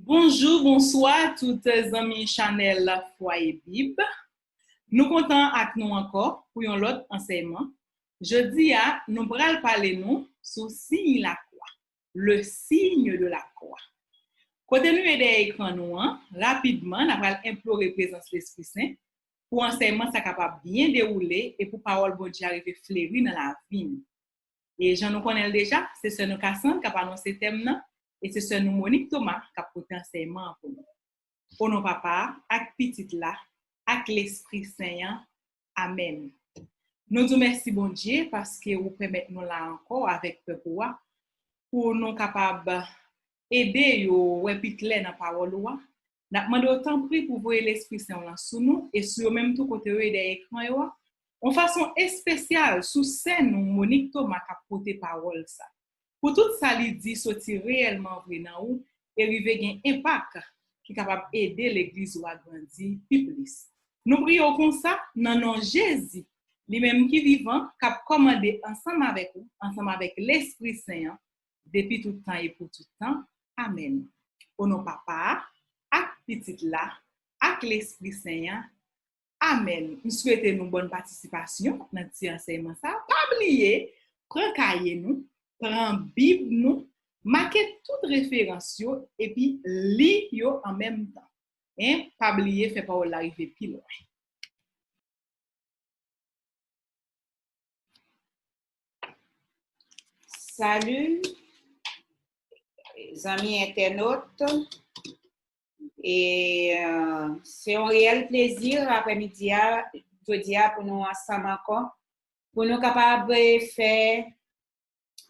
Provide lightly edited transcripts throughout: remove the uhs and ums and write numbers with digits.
Bonjour, bonsoir toutes les amis Chanel Foyer Bib. Nous comptons avec nous encore pour un autre enseignement. Jeudi, nous allons parler nous sur signe la croix, le signe de la croix. Côté nous aider écran nous, rapidement, nous allons implorer présence de l'Esprit Saint pour enseignement ça capable bien dérouler et pour parole bon Dieu arriver fleurir dans la vie. Et j'en nous connais déjà, c'est ce nous Cassandre qui a annoncé le thème. Et c'est ce nous Monique Thomas qui a porté enseignement pour nous. Au nom papa, avec petit là, avec l'Esprit Saint. Amen. Nous disons merci bon Dieu parce que vous permettez nous là encore avec peuple pour nous capables aider yo ouais clair dans parole là. N'a demandé autant prix pour voir l'Esprit Saint là sous nous et sur même tout côté des écrans yo. En façon spéciale sous scène nous Monique Thomas qui a porté parole ça. Pour tout ça, il dit sortir réellement vrai dans ou et arriver un impact qui est capable d'aider l'église à grandir plus. Nous prions comme ça, dans nom Jésus, lui-même qui vivant, qui a commandé ensemble avec vous, ensemble avec l'Esprit Saint, depuis tout temps et pour tout temps. Amen. Au nom papa, avec petit là, avec l'Esprit Saint. Amen. Nous souhaitons une bonne participation dans ce enseignement. Pas oublier, prends cahier nous. Prends Bible nous, marquez toute référence et puis lis yo en même temps. Hein? Pas oublier fait pas l'arrivée plus loin. Salut, les amis internautes. Et c'est un réel plaisir après-midi pour nous ensemble encore, pour nous capables de faire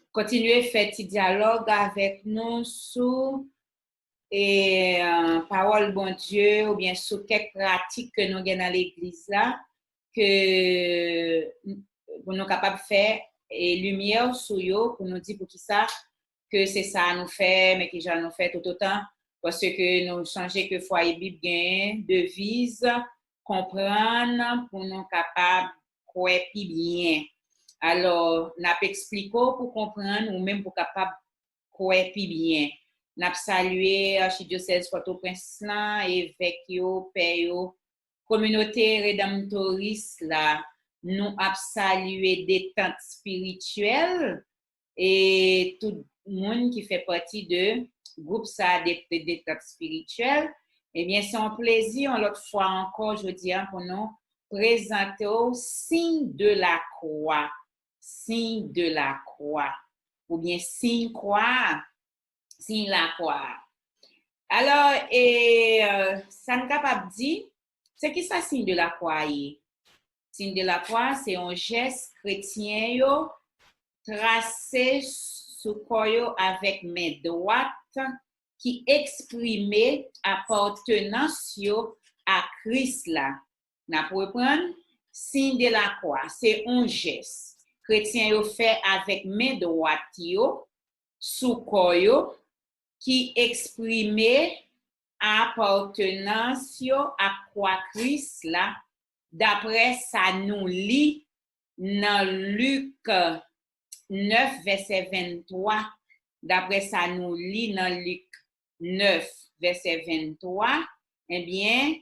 continuer à faire ce dialogue avec nous sur et parole bon Dieu ou bien sur quelques pratiques que nous avons dans l'église là que pour nous capables de faire et lumière sur eux pour nous dire pour qui ça que c'est ça nous fait mais qui j'en nous fait tout autant parce que nous changer que foyer Bible gain devise comprendre pour nous capables quoi plus bien. Alors, n'a expliqué pour comprendre ou même pour capable quoi plus bien. N'a salué archidiocèse Port-au-Prince là évêque yo, père yo, communauté rédemptoriste là, nous a salué des tentes spirituelles et tout le monde qui fait partie de groupe ça des tentes spirituelles. Eh bien, c'est un plaisir l'autre fois encore je dis pour nous présenter au signe de la croix. Signe de la croix, ou bien signe croix, signe la croix. Alors, ça nous capable dire, c'est qui ça signe de la croix? Signe de la croix, c'est un geste chrétien yo, tracé sur corps avec main droite qui exprime appartenance yo à Christ là. N'a pour reprendre, signe de la croix, c'est un geste. Chrétien yo fait avec main droite yo sous corps yo qui exprime appartenance yo à croix Christ là d'après ça nous lit dans Luc 9 verset 23 d'après ça nous lit dans Luc 9 verset 23 eh bien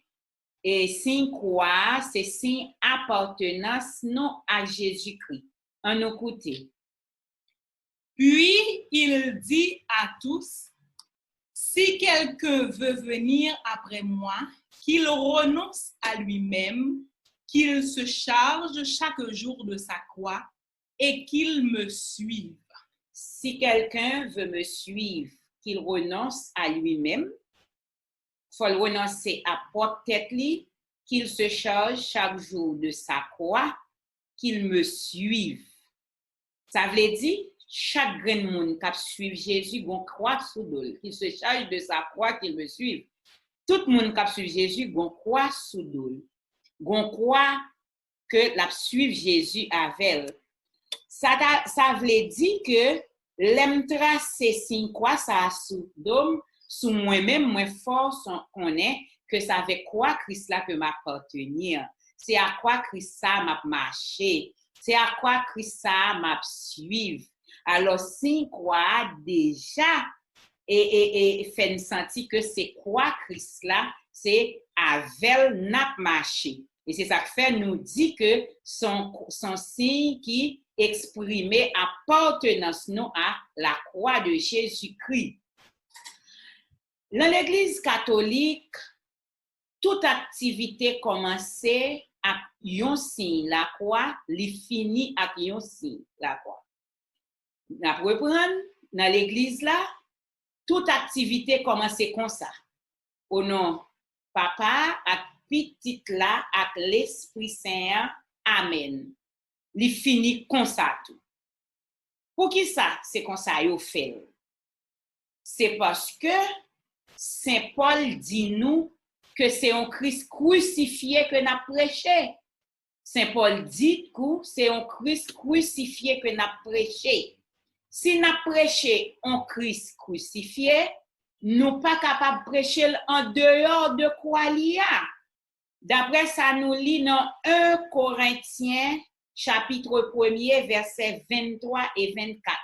et signe croix c'est signe appartenance non à Jésus-Christ. En nous écouter. Puis il dit à tous, si quelqu'un veut venir après moi, qu'il renonce à lui-même, qu'il se charge chaque jour de sa croix et qu'il me suive. Si quelqu'un veut me suivre, qu'il renonce à lui-même, il faut le renoncer à propre tête, qu'il se charge chaque jour de sa croix, qu'il me suive. Ça veut dire, chaque grand monde qui suit Jésus, gon croix sous dol, qu'il se charge de sa croix, qu'il me suive. Tout le monde qui suit Jésus, gon croix sous dol. Gon croix que la suivre Jésus avec. Ça veut dire que l'aime tracer signe croix ça sous dôme, sous moi-même, moi force qu'on est que ça avec quoi Christ là peut m'appartenir. C'est à quoi Christ ça m'a marché. C'est à quoi Christ ça m'a suivre. Alors, signe croix déjà et fait nous sentir que c'est quoi Christ là, c'est avec n'a marché. Et c'est ça qui fait nous dit que son signe qui exprimait appartenance nous à la croix de Jésus-Christ. Dans l'Église catholique, toute activité commençait avec un signe, la croix, li fini avec un signe, la croix. Nous reprendre dans l'Église là, toute activité commençait comme ça. Au nom papa, ak petit là, ak l'Esprit Saint, amen. Li fini comme ça tout. Pour qui ça, c'est comme ça yo fait? C'est parce que Saint Paul dit nous que c'est un Christ crucifié que n'a prêché. Saint Paul dit que c'est un Christ crucifié que n'a prêché. Si n'a prêché un Christ crucifié, nous pas capable de prêcher en dehors de quoi l'il y a. D'après ça, nous lit dans 1 Corinthiens, chapitre 1er, versets 23 et 24.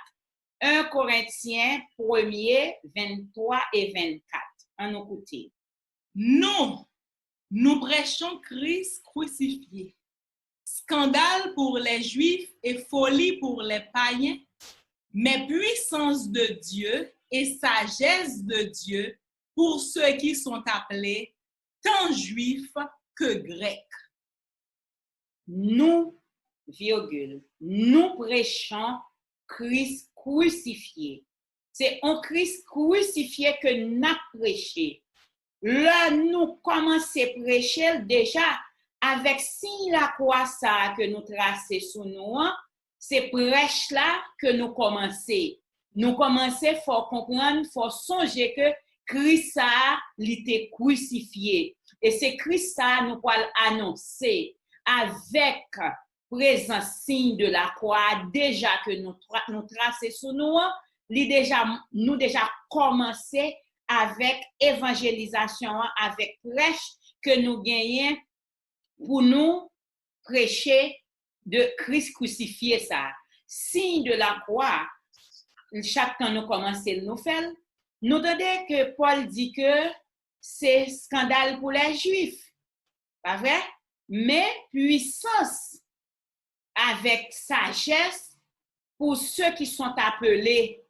1 Corinthiens 1er, 23 et 24. En écoutez. Nous prêchons Christ crucifié. Scandale pour les Juifs et folie pour les païens, mais puissance de Dieu et sagesse de Dieu pour ceux qui sont appelés tant Juifs que Grecs. Nous prêchons Christ crucifié. C'est un Christ crucifié que nous prêché. Là, nous commençons à prêcher déjà avec si la croix ça que nous traçons sous nous, c'est prêche là que nous commençons. Nous commençons, faut comprendre, faut songer que Christ a été crucifié. Et c'est Christ ça nous allons annoncer avec présent signe de la croix déjà que nous traçons sous nous, nous déjà commencé avec évangélisation, avec prêche que nous gagnons pour nous prêcher de Christ crucifié ça. Signe de la croix, chaque temps nous commençons à nous faire, nous entendons que Paul dit que c'est scandale pour les Juifs. Pas vrai? Mais puissance avec sagesse pour ceux qui sont appelés.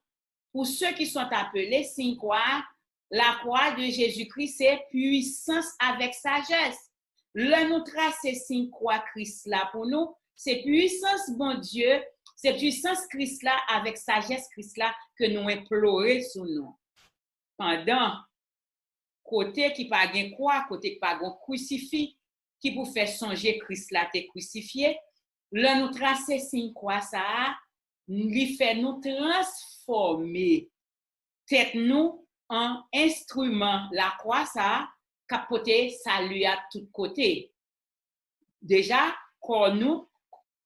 Pour ceux qui sont appelés, c'est quoi? La croix de Jésus-Christ, c'est puissance avec sagesse. Le nous tracer signe croix Christ là pour nous, c'est puissance bon Dieu, c'est puissance Christ là avec sagesse Christ là que nous implorons sur nous. Pendant côté qui pas gain croix, côté qui pas gain crucifix, qui pour faire songer Christ là t'es crucifié, le nous tracer signe croix ça, lui fait nous transformer tête nous en instrument. La croix ça capoter salut à tous côtés. Déjà, quand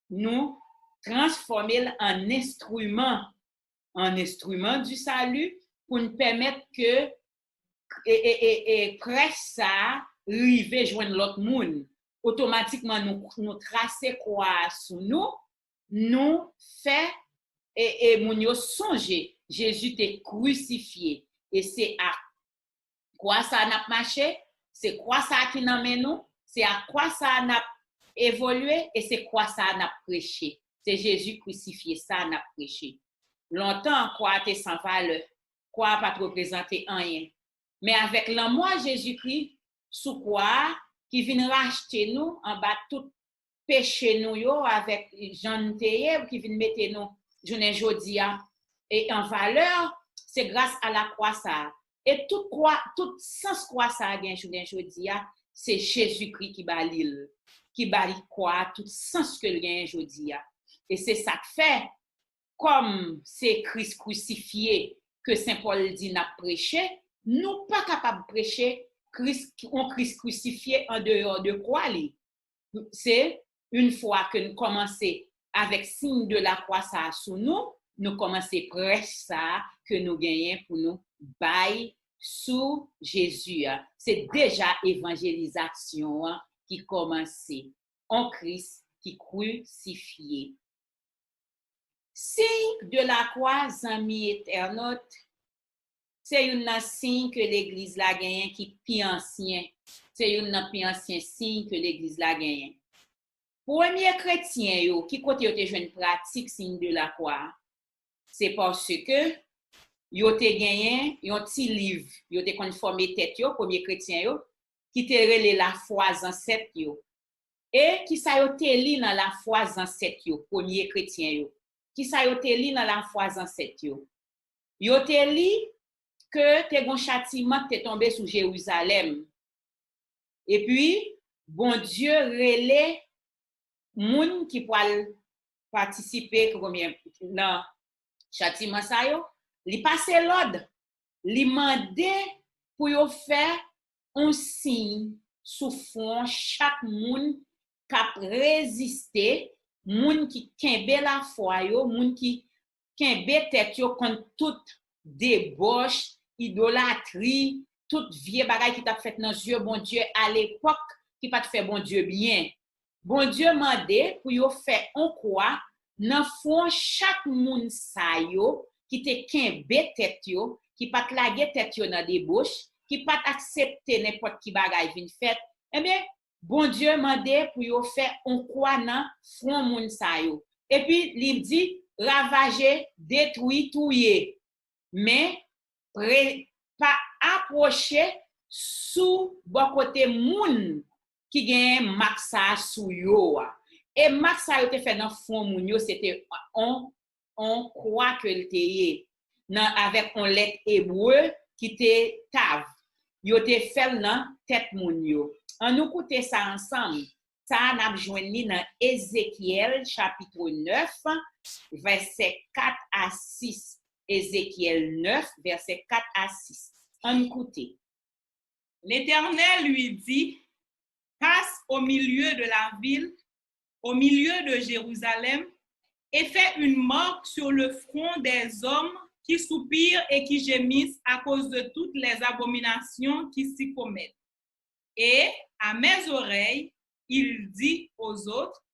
nous transformer en instrument du salut pour nous permettre que et presse ça rive joindre l'autre monde. Automatiquement nous tracer quoi sous nous fait et mon yo songer Jésus t'est crucifié et c'est à quoi ça n'a marché. C'est quoi ça qui nous mène nous? C'est à quoi ça n'a évolué et c'est quoi ça n'a prêché? C'est Jésus crucifié, ça n'a prêché. Longtemps, quoi était sans valeur, quoi pas représenter rien. Mais avec l'amour Jésus-Christ, sous quoi qui vient racheter nous en bas tout péché nous yo avec Jean Théé qui vient mettre nous journée jodia et en valeur, c'est grâce à la croix ça. Et tout sens quoi ça a gain jodi a, c'est Jésus-Christ qui balil, qui bali quoi tout sens que le gain jodi a. Et c'est ça que fait comme c'est Christ crucifié que Saint Paul dit n'a prêché, nous pas capable de prêcher Christ crucifié en dehors de croix li. C'est une fois que nous commençons avec signe de la croix ça sous nous commençons prêcher ça que nous gagnons pour nous bail sous Jésus. C'est déjà évangélisation qui commence en Christ qui crucifié. Signe de la croix, amis internautes, c'est un signe que l'église la gagne qui plus ancien. C'est un plus ancien signe que l'église la gagne. Premier chrétien yo qui côté yo te jeune pratique signe de la croix, c'est parce que yo te gagné un petit livre, yo te conformé tête yo premier chrétien yo qui te relé la foi ancêtre yo. Et qui sa yo te li dans la foi ancêtre yo, premier chrétien yo. Qui sa yo te li dans la foi ancêtre yo. Yo te li que te gon châtiment te tombé sur Jérusalem. Et puis bon Dieu relé moun qui pourra participer dans châtiment ça yo, li passe l'ordre, li mandé pour yo faire un signe sous fond chaque moun k'ap résister, moun qui kembe la foi yo, moun qui kembe tête yo contre toute débauche, idolâtrie, toute vieux bagay qui t'a fait dans yeux bon Dieu à l'époque qui pas te fait bon Dieu bien. Bon Dieu mandé pour yo faire on quoi dans fond chaque moun sa yo qui te kembe tête yo, qui pas claguer tête yo dans débauche, qui pas accepter n'importe qui bagay vinn fait. Eh bien bon Dieu mandé pour yo faire on quoi dans fond moun sa yo. Et puis il dit ravager, détruire, touyer. Mais pas approcher sous bon côté moun qui gagne maxa sou yo. Et maxa yo te fait dans fond moun yo, c'était on croit que le te avec un lettre hébreu qui te tav. Yo te fait dans tête moun yo. On nous écouter ça ensemble. Ça n'a joindre dans Ézéchiel chapitre 9 verset 4 à 6. Ézéchiel 9 verset 4 à 6. On écoute. L'Éternel lui dit: passe au milieu de la ville, au milieu de Jérusalem, et fais une marque sur le front des hommes qui soupirent et qui gémissent à cause de toutes les abominations qui s'y commettent. Et à mes oreilles, il dit aux autres: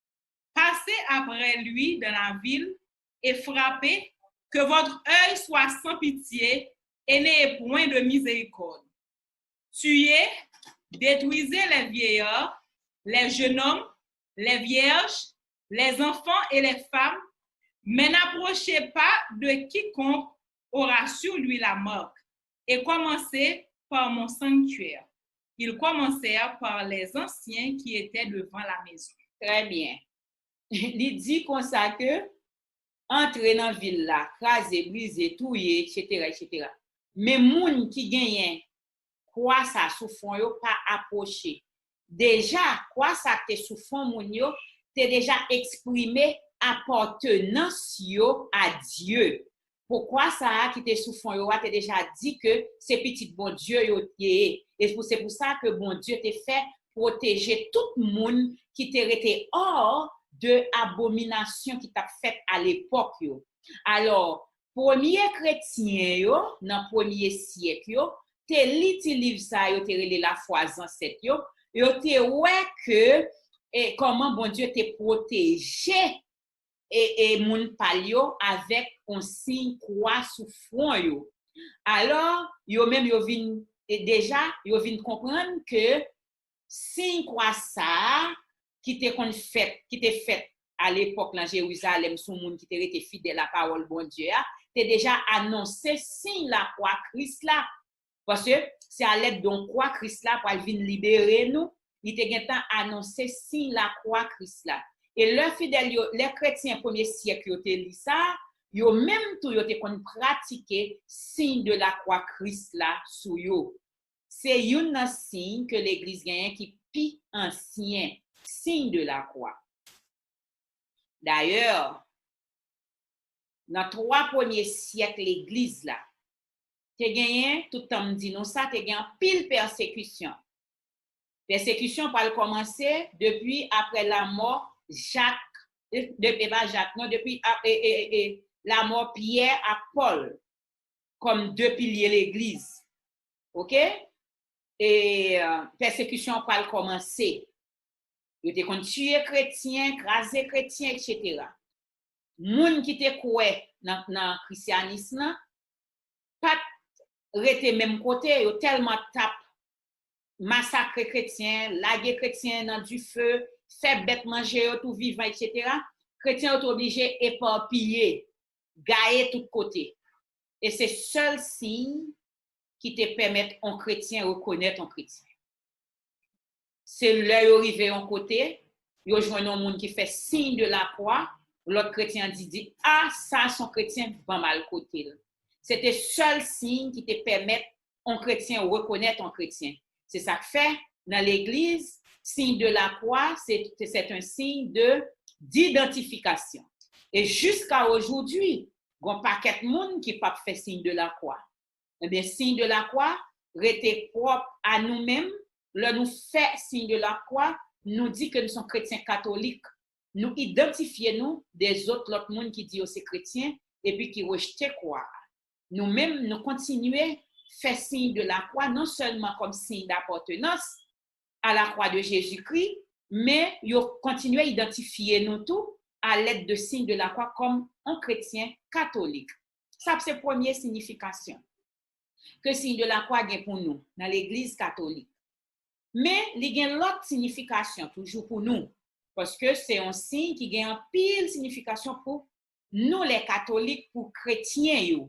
passez après lui dans la ville et frappez, que votre œil soit sans pitié et n'ayez point de miséricorde. Tuez, détruisez les vieillards, les jeunes hommes, les vierges, les enfants et les femmes, mais n'approchez pas de quiconque aura sur lui la marque, et commencez par mon sanctuaire. Ils commencèrent par les anciens qui étaient devant la maison. Très bien. Il dit comme ça que entrer dans la ville là, craser, briser, touyer, etc., etc. Mais moun qui gagne quoi ça sous fond yo pas approcher. Déjà quoi ça te sous fond moun yo, t'es déjà exprimé appartenance yo à Dieu. Pourquoi ça qui te sous fond yo t'es déjà dit que c'est petit bon Dieu yo et c'est pour ça que bon Dieu t'a fait protéger tout le monde qui t'était hors de abomination qui t'a fait à l'époque yo. Alors premier chrétien yo dans premier siècle yo te li livre ça yo te relé la foi ancêtre yo te ouais que comment bon Dieu te protégé et moun palio avec un signe croix sous front yo. Alors yo même yo vinn déjà yo vinn comprendre que signe croix ça qui te fait à l'époque dans Jérusalem sous moun qui te été fidèle à la parole bon Dieu t'es déjà annoncé signe la croix Christ là parce que c'est à l'aide d'un croix Christ là pour venir libérer nous il te gen temps annoncé signe la croix Christ là et leurs fidèles les chrétiens premier siècle yo te li ça yo même tout yo te kon pratiquer signe de la croix Christ là sou yo c'est un signe que l'église gagne qui pi ancien signe de la croix. D'ailleurs, dans 3 premiers siècles l'église là, te gagné tout temps dit non ça te gagné pile persécution. Persécution par commencer depuis après la mort depuis la mort Pierre à Paul comme 2 piliers l'église. OK? Et persécution par commencer. Yo te kon tuer chrétien, craser chrétien, etc. Moun qui te koué dans christianisme, pas rete même côté, yo tellement tape massacre chrétien, laguer chrétien dans du feu, fait bête manger tout vivant, etc. Chrétien est obligé éparpiller, gailler tout côté. Et c'est seul signe qui te permet un chrétien reconnaître un chrétien. C'est là où arrivé en côté, yo joint un monde qui fait signe de la croix, l'autre chrétien dit ah ça son chrétien va mal côté. C'était seul signe qui te permet un chrétien reconnaître un chrétien. C'est ça que fait dans l'église, signe de la croix, c'est un signe d'identification. Et jusqu'à aujourd'hui, il y a un paquet de monde qui pas fait signe de la croix. Eh bien, signe de la croix, rester propre à nous-mêmes, là nous fait signe de la croix, nous dit que nous sommes chrétiens catholiques, nous identifions des autres monde qui dit que c'est chrétien et puis qui rejetent croix. Nous-mêmes, nous continuons faire signe de la croix, non seulement comme signe d'appartenance à la croix de Jésus-Christ, mais nous continuons à identifier nous tous à l'aide de signes de la croix comme un chrétien catholique. Ça, c'est la première signification que signe de la croix est pour nous dans l'église catholique. Mais il y a l'autre signification toujours pour nous, parce que c'est un signe qui a une pile signification pour nous les catholiques, pour chrétiens.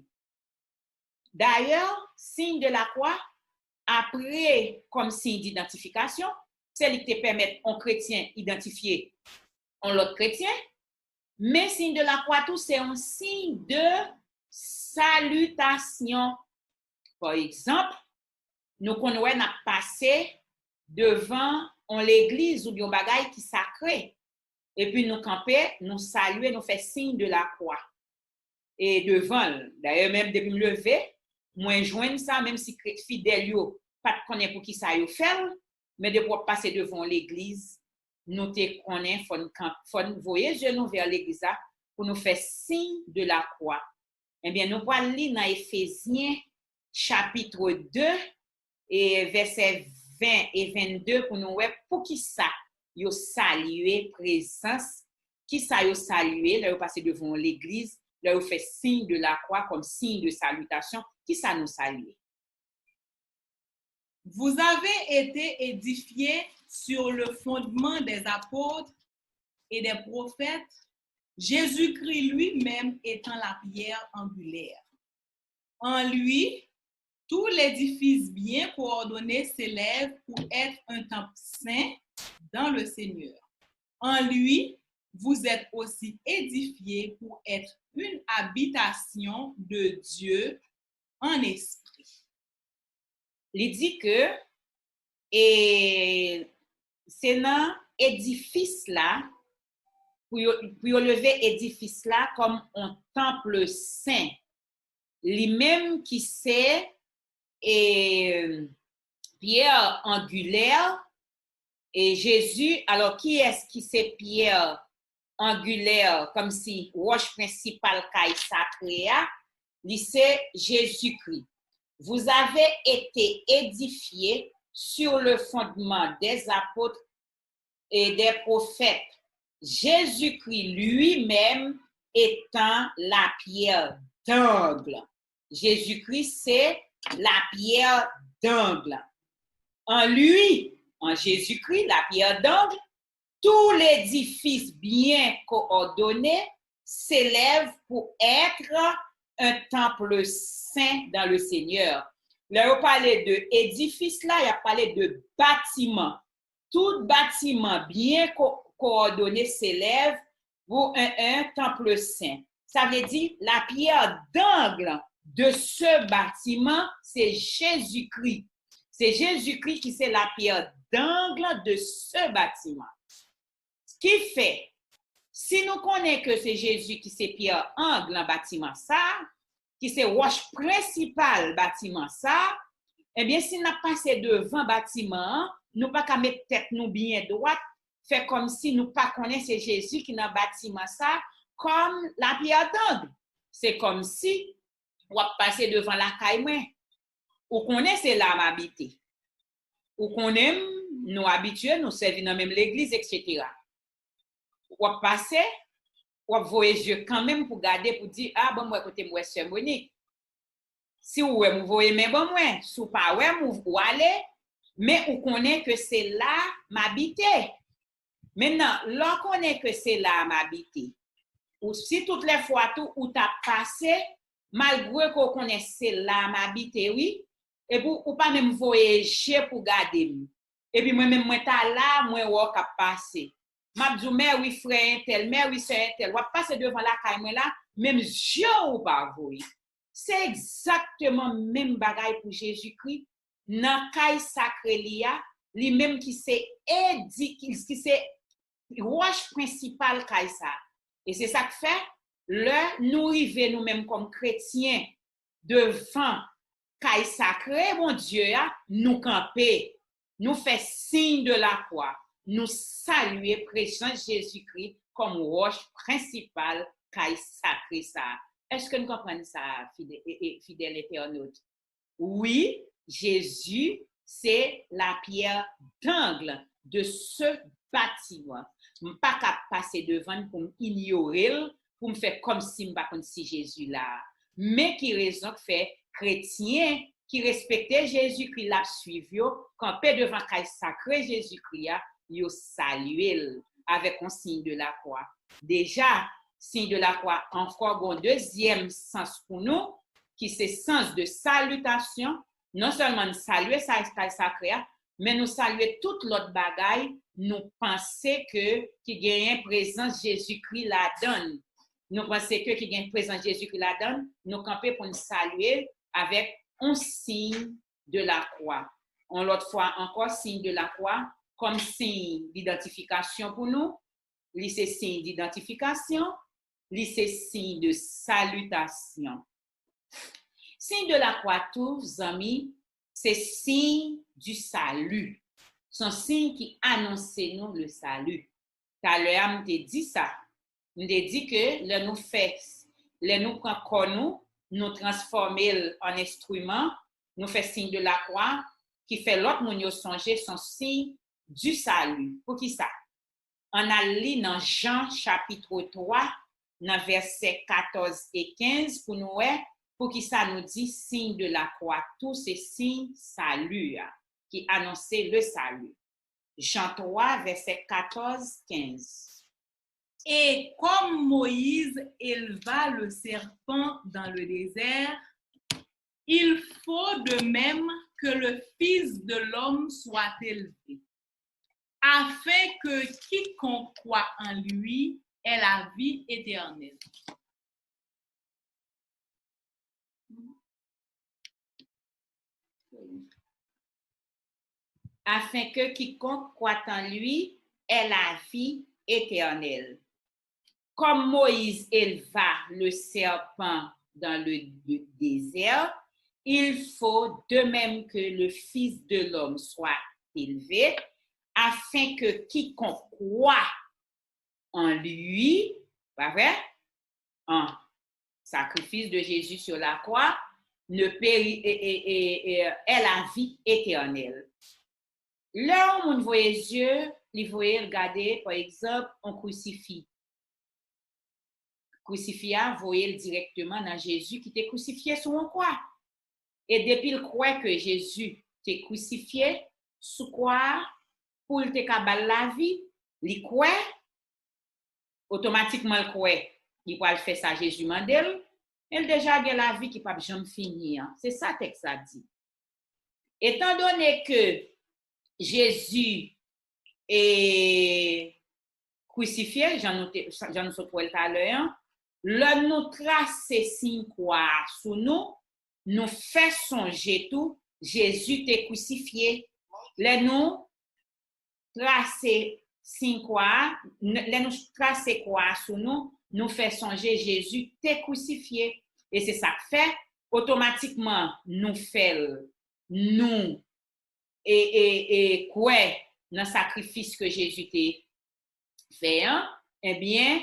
D'ailleurs, signe de la croix, après comme signe d'identification, c'est ce qui te permet un chrétien identifier un autre chrétien, mais signe de la croix, tout c'est un signe de salutation. Par exemple, nous connaissons passé devant l'église ou bien bagaille qui sacré, et puis nous camper, nous saluer, nous faire signe de la croix. Et devant, d'ailleurs même depuis me lever, moi joindre ça, même si fidèle yo pas de connaître pour qui ça yo fait, mais de pour passer devant l'église, nous te connaît, faut voyer genou vers l'église pour nous faire signe de la croix. Eh bien, nous allons lire dans Éphésiens chapitre 2 et versets 20 et 22 pour nous voir pour qui ça yo saluer présence, qui ça yo saluer, là yo passer devant l'église, là yo fait signe de la croix comme signe de salutation, qui ça nous salue. Vous avez été édifiés sur le fondement des apôtres et des prophètes, Jésus-Christ lui-même étant la pierre angulaire. En lui, tout l'édifice bien coordonné s'élève pour être un temple saint dans le Seigneur. En lui, vous êtes aussi édifiés pour être une habitation de Dieu en esprit. Il dit que c'est dans édifice là, pour lever édifice là comme un temple saint. Lui-même qui c'est pierre angulaire et Jésus, alors qui est-ce qui c'est pierre angulaire comme si roche principale caille sacrée, c'est Jésus-Christ. Vous avez été édifiés sur le fondement des apôtres et des prophètes, Jésus-Christ lui-même étant la pierre d'angle. Jésus-Christ, c'est la pierre d'angle. En lui, en Jésus-Christ, la pierre d'angle, tout l'édifice bien coordonné s'élève pour être un temple saint dans le Seigneur. Là, on parlait de édifice, là, il a parlé de bâtiment. Tout bâtiment bien coordonné s'élève pour un temple saint. Ça veut dire la pierre d'angle de ce bâtiment, c'est Jésus-Christ. C'est Jésus-Christ qui c'est la pierre d'angle de ce bâtiment. Ce qui fait, si nous connaissons que c'est Jésus qui c'est pierre angle dans bâtiment ça, qui c'est roche principale bâtiment ça, eh bien si nous passons devant bâtiment, nous pas qu'à mettre tête nous bien droite, fait comme si nous pas connaissons c'est Jésus qui dans bâtiment ça comme la pierre d'angle. C'est comme si on passer devant la caille, ou connaissez là m'habiter, ou qu'on aime nous habitués, nous servir dans même l'église, etc. Ou passer, ou voyager quand même pour garder, pour dire, ah bon, moi, écoutez, moi, c'est Monique. Si ou vous voyez mais bon moi, sous pas ouais ou aller, mais ou connaît que c'est là m'habiter. Maintenant, là connaît que c'est là m'habiter. Ou si toutes les fois tout ou t'as passé malgré qu'on connaît c'est là m'habiter oui, et pour ou pas même voyager pour garder. Et puis moi même moi ta là moi ou cap passer. M'a dit mais oui frère tel, mais oui c'est tel, ou passer devant la caille moi là, même Dieu ou pas voyer. C'est exactement même bagaille pour Jésus-Christ dans caille sacré li même qui c'est qui c'est roche principale caille ça. Et c'est ça que fait le nous arriver nous-mêmes comme chrétiens devant caille sacré mon Dieu nous camper, nous fait signe de la croix, nous saluer présent Jésus-Christ comme roche principale caille sacré ça. Est-ce que nous comprenons ça, fidèle internaute? Oui, Jésus, c'est la pierre d'angle de ce bâtiment. Je ne peux pas passer devant pour m'ignorer, pour me faire comme si je ne sais pas si Jésus là. Mais qui raison que fait chrétien qui respectait Jésus-Christ l'a suivi, quand paix devant le sacré Jésus-Christ, il salue avec un signe de la croix. Déjà, signe de la croix, encore un deuxième sens pour nous, qui c'est sens de salutation. Non seulement nous saluer ça sacré, mais nous saluer toute l'autre bagaille, nous penser que qui gagne présence Jésus-Christ la donne. Nous pensons que qui gagne présence Jésus-Christ la donne, nous camper pour nous saluer avec un signe de la croix. On l'autre fois encore signe de la croix comme signe d'identification pour nous. C'est signe d'identification, c'est signe de salutation. Signe de la croix, tous amis, c'est signe du salut. C'est un signe qui annonce nous le salut. Tout à l'heure, je t'ai dit ça. Je t'ai dit que le nous fait, le nous prend nous transformer en instrument, nous fait signe de la croix, qui fait l'autre moun yo songer son signe du salut. Pour qui ça? On a lu dans Jean chapitre 3, dans versets 14 et 15, pour nous, pour qui ça nous dit signe de la croix, tous ces signes salut, qui annonçaient le salut. Jean 3, verset 14-15. Et comme Moïse éleva le serpent dans le désert, il faut de même que le Fils de l'homme soit élevé, afin que quiconque croit en lui ait la vie éternelle. Afin que quiconque croit en lui ait la vie éternelle. Comme Moïse éleva le serpent dans le désert, il faut de même que le Fils de l'homme soit élevé, afin que quiconque croit en lui, pas vrai, en sacrifice de Jésus sur la croix, ne ait la vie éternelle. Là où on voit les yeux, il voyait regarder, par exemple, un crucifix. Crucifix, voyait directement dans Jésus qui était crucifié sur une croix. Et depuis le croit que Jésus était crucifié sur croix pour te cabal la vie, il croit automatiquement le croit, il va faire ça Jésus mandel, il déjà a la vie qui pas jamais finir. C'est ça que ça dit. Étant donné que Jésus est crucifié, j'en ai tout à l'heure, le nous tracer signe croix sous nous fait songer tout, Jésus t'est crucifié. Le nous tracer signe croix, le nous tracer croix sous nous fait songer Jésus t'est crucifié. Et c'est ça que fait, automatiquement, nous fait, nous, et quoi, dans le sacrifice que Jésus t'a fait, eh bien,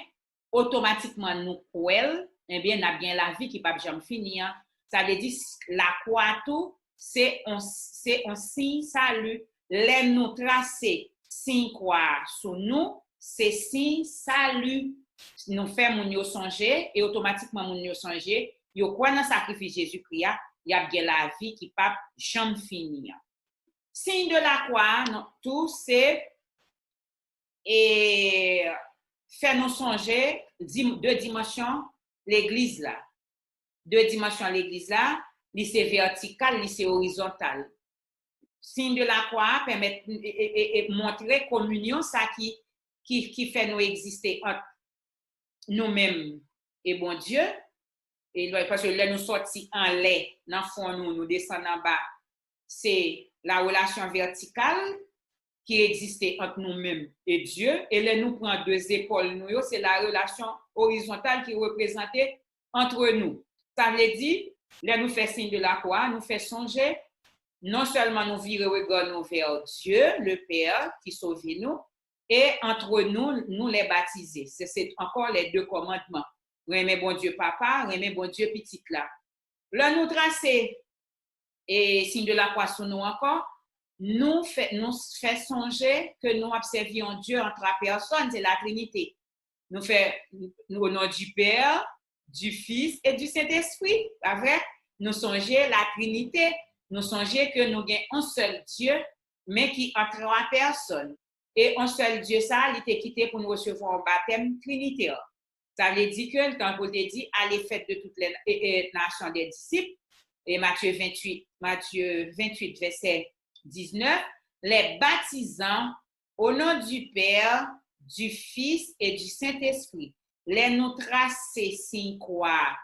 automatiquement, nous croyons, eh bien, n'a bien la vie qui ne peut jamais finir. Ça veut dire, la croix, tout, c'est un signe salut. Les nous tracer, signe croix sur nous, c'est signe salut. Nous faisons mon yo songer, et automatiquement, mon yo songer, yo croit dans le sacrifice Jésus-Christ, y a bien la vie qui pas jamais finir. Signe de la croix, non, tout c'est et faire nous songer deux dimensions l'église là. Deux dimensions l'église là, c'est vertical, c'est horizontal. Signe de la croix permet et montrer communion ça qui fait nous exister entre nous-mêmes et bon Dieu. Et parce que là nous sortis en lait, dans fond nous descendons en bas, c'est la relation verticale qui existait entre nous-mêmes et Dieu. Et là nous prenons deux épaules, nous, c'est la relation horizontale qui est représentée entre nous. Ça veut dire, là nous fait signe de la croix, nous fait songer, non seulement nous virer regard vers Dieu, le Père qui sauve nous, et entre nous, nous les baptiser. C'est encore les deux commandements. Aimer bon Dieu papa, aimer bon Dieu petit là. Là nous tracer et signe de la croix sur nous encore, nous fait songer que nous observions Dieu en trois personnes, c'est la Trinité. Nous au nom du Père, du Fils et du Saint-Esprit. Avec nous songer la Trinité, nous songer que nous avons un seul Dieu, mais qui en trois personnes. Et un seul Dieu, ça, il était quitté pour nous recevoir un baptême trinitaire. Ça veut dire que, quand vous l'avez dit, allez faites de toutes les nations des disciples, et Matthieu 28, verset 19, les baptisant au nom du Père, du Fils et du Saint-Esprit. Les nous tracer signe croix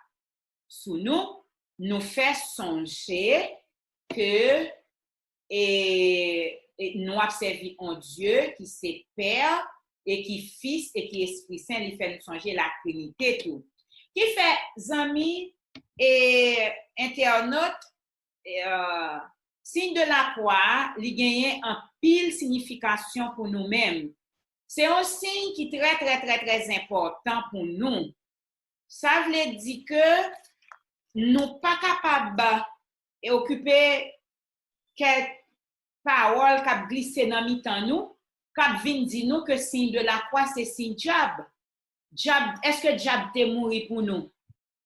sous nous, nous fait songer que et nous observons un Dieu qui c'est Père et qui Fils et qui Esprit Saint, il fait nous songer la Trinité tout. Qui fait amis et internautes signe de la croix, il gagne en pile signification pour nous-mêmes. C'est un signe qui est très, très, très, très important pour nous. Ça veut dire que nous ne sommes pas capables d'occuper quelques paroles qui glissent dans mi-temps nous, qui viennent dire nous que signe de la croix, c'est signe diable. Est-ce que diable est mort pour nous?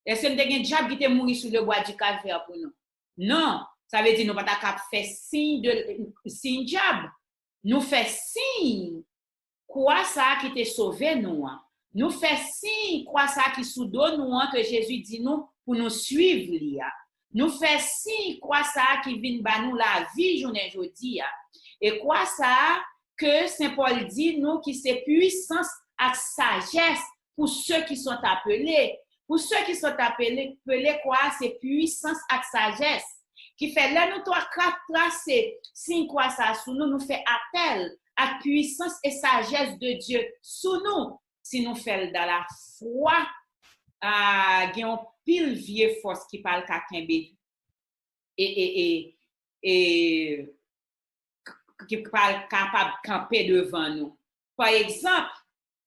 Est-ce que nous avons un diable qui est mort sur le bois du calvaire pour nous? Non. Ça veut dire nous ne pouvons pas faire signe diable. Nous faisons signe quoi ça qui t'a sauvé nous. Nous faisons signe quoi ça qui sous dos nous que Jésus dit nous pour nous suivre. Nous faisons signe quoi ça qui vient ba nous la vie journée aujourd'hui. Et quoi ça que Saint Paul dit nous qui c'est puissance et sagesse pour ceux qui sont appelés. Pour ceux qui sont appelés quoi c'est puissance et sagesse. Qui fait là nous trois tracer signe quoi ça sous nous fait appel à puissance et sagesse de Dieu sous nous si nous faisons dans la foi gagne pile vieux force qui parle kakembe et qui parle capable de camper devant nous. Par exemple,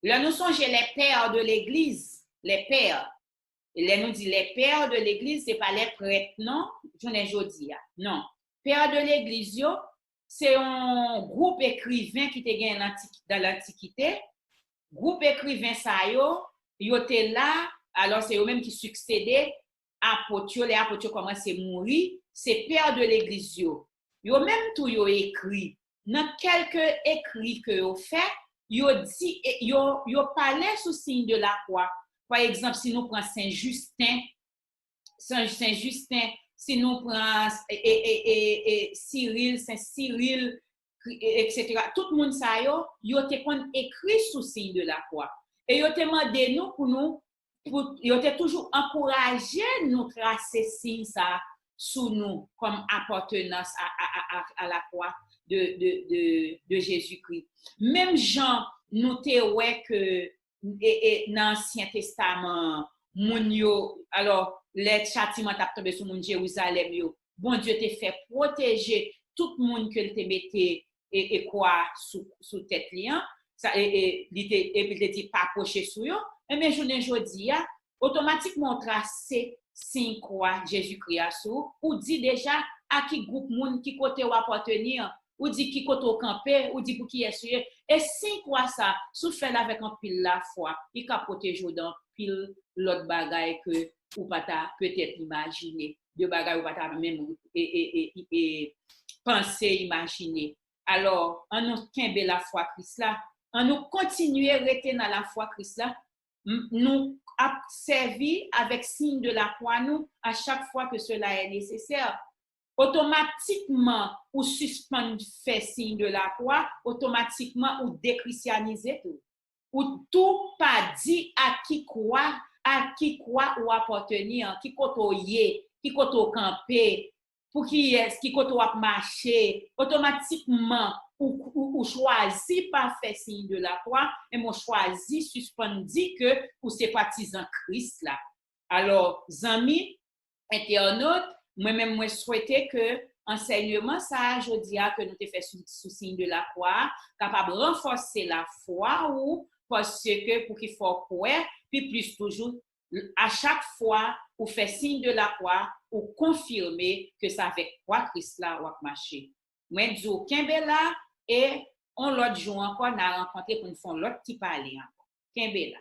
là nous songez les pères de l'église, les pères. Et là nous dit les pères de l'église, c'est pas les prêtres, non? Je ne dis pas. Non. Pères de l'église, c'est un groupe écrivain qui était gagné dans l'Antiquité. Groupe écrivain ça yo était là, alors c'est eux-mêmes qui succédaient apôtres, les apôtres commencent à mourir, c'est pères de l'église yo. Yo même tout yo écrit. Dans quelques écrits que yo fait, yo dit yo parlait sous signe de la croix. Par exemple, si nous prenons Saint-Justin, si nous prenons Cyril, Saint-Cyril, etc. Tout le monde ça yo te écrit sous signe de la croix. Et yo te demandé nous yo te toujours encouragé nous tracer signe ça sous nous comme appartenance à la croix de Jésus-Christ. Même Jean nous te ouais que et dans l'Ancien Testament, alors les châtiments t'a tombé sur mon Jérusalem yo. Bon Dieu t'a fait protéger tout le monde que te mettait et quoi sous tête liant. Ça et puis il dit pas approcher sur yo. Mais jodi automatiquement tracé signe croix Jésus-Christ sous ou dit déjà à qui groupe monde qui côté ou appartenir ou dit qui côté au camper ou dit pour qui est sûr et signe quoi ça sous fait avec un pile la foi il ca protéger dans pile l'autre bagaille que ou pas peut-être imaginer de bagages ou pas même penser, imaginer. Alors, on nous kembe la foi Christ là, on nous continuer à rester dans la foi Christ là, nous a servi avec signe de la croix nous à chaque fois que cela est nécessaire. Automatiquement, ou suspendre fait signe de la croix, automatiquement ou déchristianiser tout. Ou tout pas dit à qui croit ou appartenir, qui koto yé, qui koto camper, pour qui est-ce qui koto a marcher, automatiquement ou choisi pas faire signe de la croix, et mon choisi suspendre dit que ou c'est partisan Christ là. Alors, amis, internautes, moi-même, moi souhaiter que enseignement ça, je dis que nous te fait sous signe de la croix, capable de renforcer la foi ou parce que pour qu'il faut croire, puis plus toujours, à chaque fois, ou fait signe de la croix, ou confirmer que ça avec quoi Christ là ou marcher. Moi, je dis au Kimbella et on l'autre jour encore, on a rencontré pour nous faire l'autre petit parler encore. Kimbella.